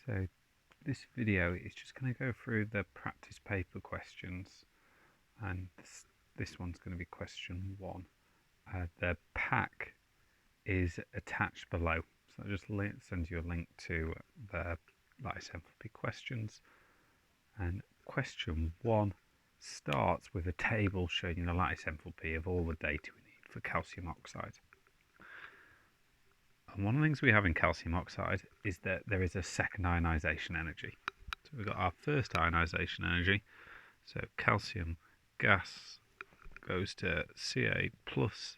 So this video is just going to go through the practice paper questions, and this one's going to be question 1. The pack is attached below, so I'll just send you a link to the Lattice Enthalpy questions. And question 1 starts with a table showing you the lattice enthalpy of all the data we need for calcium oxide. And one of the things we have in calcium oxide is that there is a second ionization energy. So we've got our first ionization energy. So calcium gas goes to Ca plus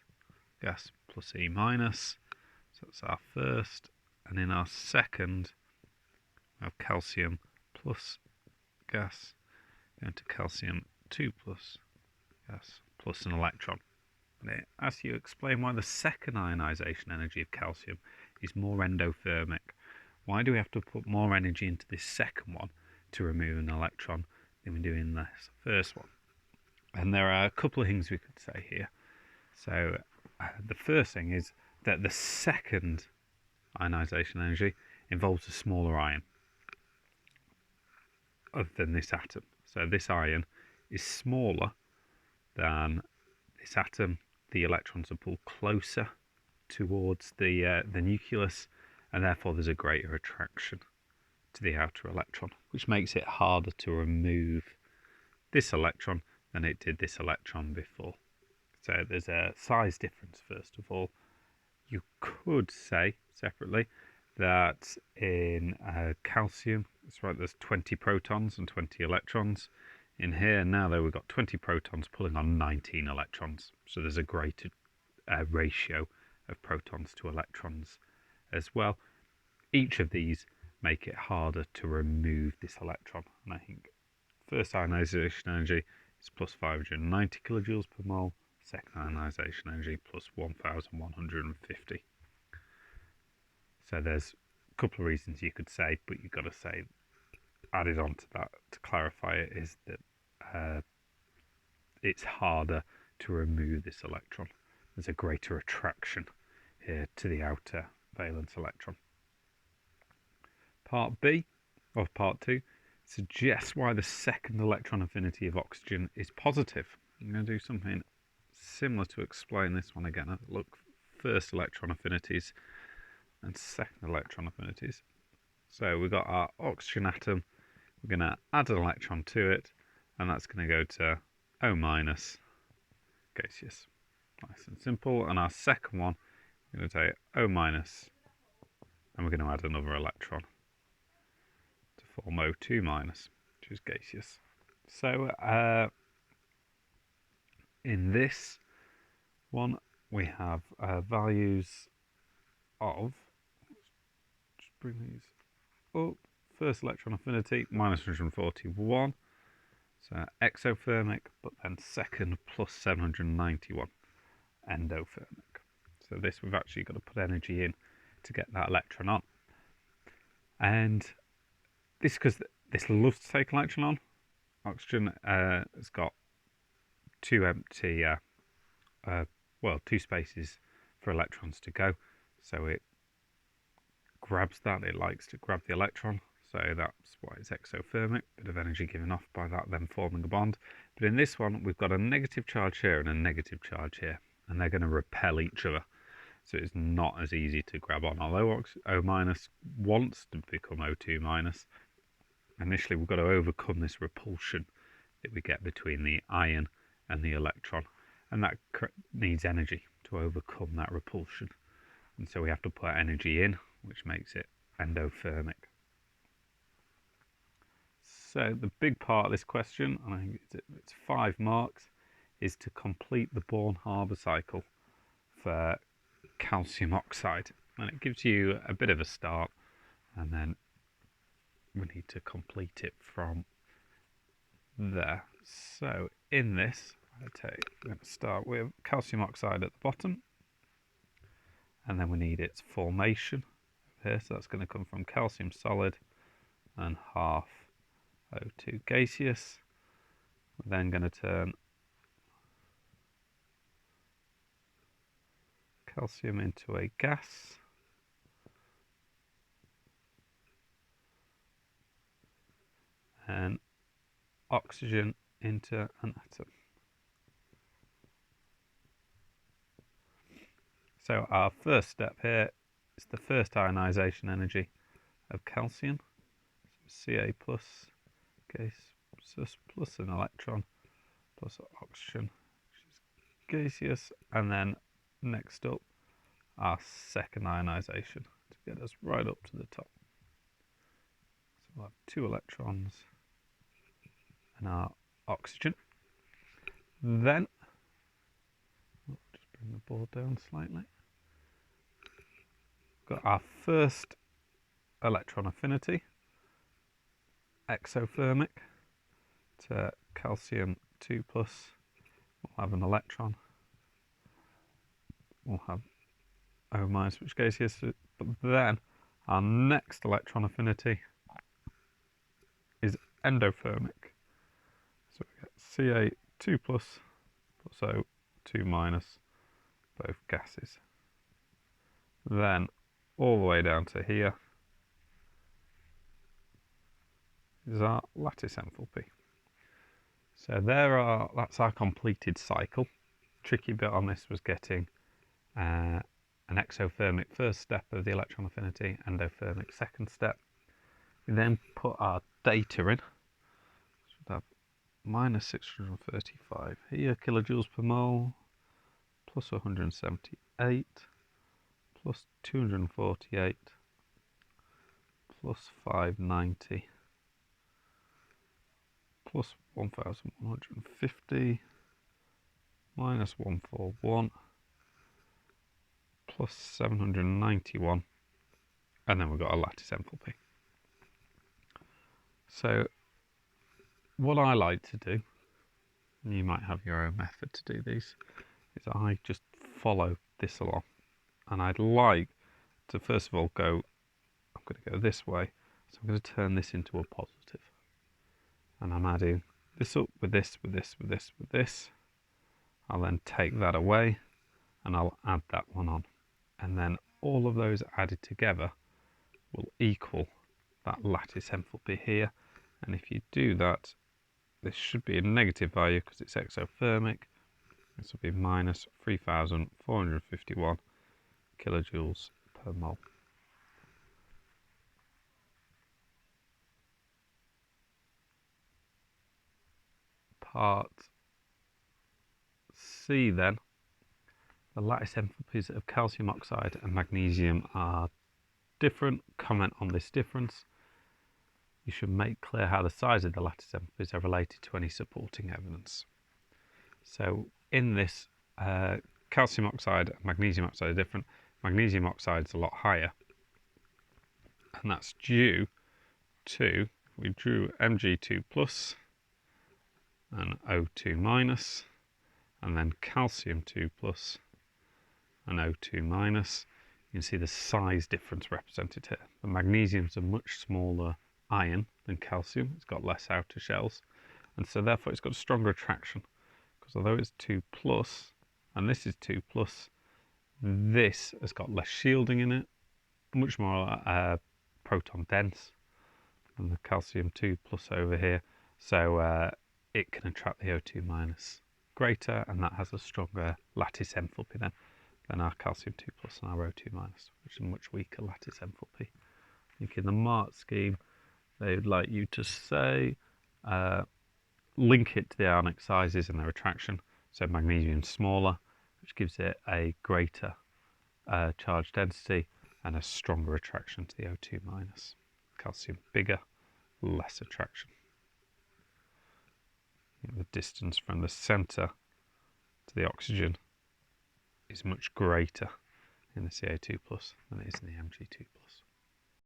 gas plus E minus. So that's our first. And in our second, we have calcium plus gas going to calcium 2 plus gas plus an electron. And it asks you to explain why the second ionization energy of calcium is more endothermic. Why do we have to put more energy into this second one to remove an electron than we do in this first one? And there are a couple of things we could say here. So the first thing is that the second ionization energy involves a smaller ion other than this atom. So this ion is smaller than this atom. The electrons are pulled closer towards the nucleus, and therefore there's a greater attraction to the outer electron, which makes it harder to remove this electron than it did this electron before. So there's a size difference first of all. You could say separately that in calcium, it's right, there's 20 protons and 20 electrons. In here now, though, we've got 20 protons pulling on 19 electrons. So there's a greater ratio of protons to electrons as well. Each of these make it harder to remove this electron. And I think first ionization energy is plus 590 kilojoules per mole. Second ionization energy plus 1150. So there's a couple of reasons you could say, but you've got to say, added on to that to clarify it, is that it's harder to remove this electron. There's a greater attraction here to the outer valence electron. Part B, of part 2, suggests why the second electron affinity of oxygen is positive. I'm going to do something similar to explain this one again. Look, first electron affinities and second electron affinities. So we've got our oxygen atom. We're going to add an electron to it, and that's going to go to O minus gaseous. Nice and simple. And our second one, we're going to take O minus, and we're going to add another electron to form O2 minus, which is gaseous. So in this one, we have values of, just bring these up, first electron affinity, minus 141, so exothermic, but then second plus 791, endothermic. So this, we've actually got to put energy in to get that electron on. And this, because this loves to take an electron on. Oxygen has got two empty, two spaces for electrons to go. So it grabs that, it likes to grab the electron. So that's why it's exothermic, bit of energy given off by that, then forming a bond. But in this one, we've got a negative charge here and a negative charge here, and they're going to repel each other. So it's not as easy to grab on. Although O minus wants to become O2 minus, initially we've got to overcome this repulsion that we get between the ion and the electron. And that needs energy to overcome that repulsion. And so we have to put energy in, which makes it endothermic. So the big part of this question, and I think it's 5 marks, is to complete the born-haber cycle for calcium oxide. And it gives you a bit of a start, and then we need to complete it from there. So in this, we're going to start with calcium oxide at the bottom, and then we need its formation here. So that's going to come from calcium solid and half O2 gaseous. We're then going to turn calcium into a gas, then oxygen into an atom. So our first step here is the first ionization energy of calcium. So Ca plus gaseous plus an electron plus oxygen, which is gaseous, and then next up our second ionization to get us right up to the top. So we'll have 2 electrons and our oxygen. Then, just bring the board down slightly. Got our first electron affinity, exothermic, to calcium 2+. We'll have an electron. We'll have O-, which goes here. But then our next electron affinity is endothermic. So we get Ca2+ plus O2-, both gases. Then all the way down to here is our lattice enthalpy. So that's our completed cycle. Tricky bit on this was getting an exothermic first step of the electron affinity, endothermic second step. We then put our data in. So we'd have -635 here kilojoules per mole, plus 178, plus 248, plus 590, plus 1150, minus 141, plus 791, and then we've got a lattice enthalpy. So what I like to do, and you might have your own method to do these, is I just follow this along. And I'd like to first of all I'm going to go this way, so I'm going to turn this into a positive. And I'm adding this up with this, with this, with this, with this. I'll then take that away and I'll add that one on. And then all of those added together will equal that lattice enthalpy here. And if you do that, this should be a negative value because it's exothermic. This will be minus 3,451 kilojoules per mole. Part C then, the lattice enthalpies of calcium oxide and magnesium are different. Comment on this difference. You should make clear how the size of the lattice enthalpies are related to any supporting evidence. So in this, calcium oxide and magnesium oxide are different. Magnesium oxide is a lot higher, and that's due to, we drew Mg2 plus and O2 minus, and then calcium 2 plus and O2 minus. You can see the size difference represented here. The magnesium is a much smaller ion than calcium. It's got less outer shells, and so therefore it's got a stronger attraction, because although it's 2 plus and this is 2 plus, this has got less shielding in it, much more proton dense than the calcium 2 plus over here, so it can attract the O2 minus greater, and that has a stronger lattice enthalpy than our calcium 2 plus and our O2 minus, which is a much weaker lattice enthalpy. I think in the mark scheme they would like you to say link it to the ionic sizes and their attraction. So magnesium smaller, which gives it a greater charge density and a stronger attraction to the O2 minus. Calcium bigger, less attraction. The distance from the centre to the oxygen is much greater in the Ca2 plus than it is in the Mg2 plus.